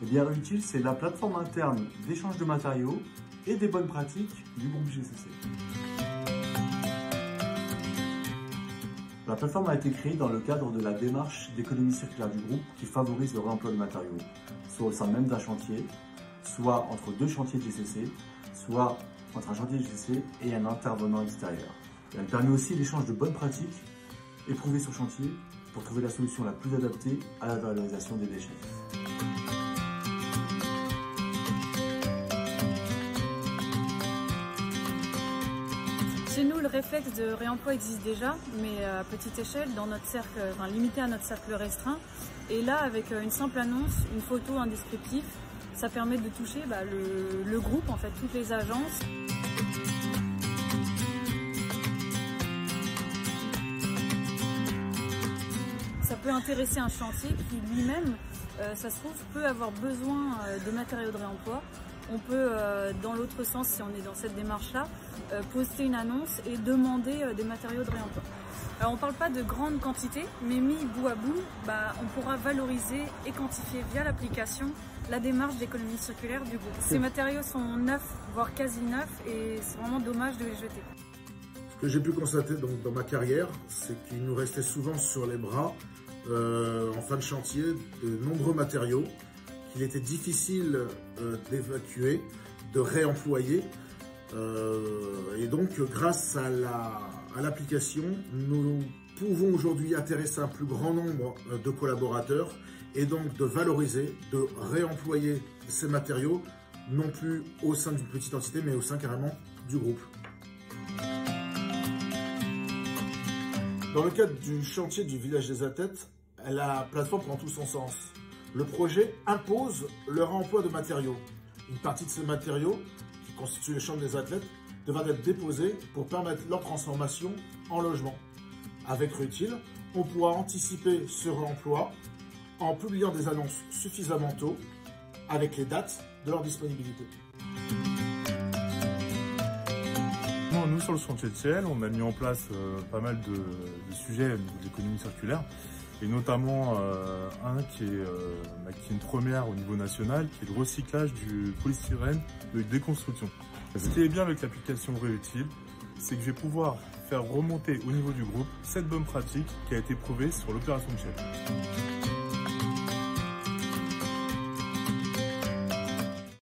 bien, Réutile, c'est la plateforme interne d'échange de matériaux et des bonnes pratiques du groupe GCC. La plateforme a été créée dans le cadre de la démarche d'économie circulaire du groupe qui favorise le réemploi de matériaux, soit au sein même d'un chantier, soit entre deux chantiers de GCC, soit entre un chantier de GCC et un intervenant extérieur. Et elle permet aussi l'échange de bonnes pratiques éprouvées sur chantier pour trouver la solution la plus adaptée à la valorisation des déchets. Chez nous, le réflexe de réemploi existe déjà, mais à petite échelle, dans notre cercle, limité à notre cercle restreint. Et là, avec une simple annonce, une photo, un descriptif, ça permet de toucher le groupe, en fait, toutes les agences. Ça peut intéresser un chantier qui lui-même, ça se trouve, peut avoir besoin de matériaux de réemploi. On peut, dans l'autre sens, si on est dans cette démarche-là, poster une annonce et demander des matériaux de réemploi. Alors on ne parle pas de grande quantité, mais mis bout à bout, on pourra valoriser et quantifier via l'application la démarche d'économie circulaire du groupe. Ces matériaux sont neufs, voire quasi neufs, et c'est vraiment dommage de les jeter. Ce que j'ai pu constater donc, dans ma carrière, c'est qu'il nous restait souvent sur les bras, en fin de chantier, de nombreux matériaux qu'il était difficile d'évacuer, de réemployer. Et donc, grâce à l'application, nous pouvons aujourd'hui intéresser un plus grand nombre de collaborateurs et donc de valoriser, de réemployer ces matériaux, non plus au sein d'une petite entité, mais au sein carrément du groupe. Dans le cadre du chantier du village des athlètes, la plateforme prend tout son sens. Le projet impose le réemploi de matériaux. Une partie de ces matériaux, qui constituent les chambres des athlètes, devra être déposée pour permettre leur transformation en logement. Avec Réutile, on pourra anticiper ce réemploi en publiant des annonces suffisamment tôt avec les dates de leur disponibilité. Nous, sur le chantier de Thiel, on a mis en place pas mal de sujets au niveau de l'économie circulaire, et notamment un qui est une première au niveau national, qui est le recyclage du polystyrène de déconstruction. Ce qui est bien avec l'application Réutile, c'est que je vais pouvoir faire remonter au niveau du groupe cette bonne pratique qui a été prouvée sur l'opération de Thiel.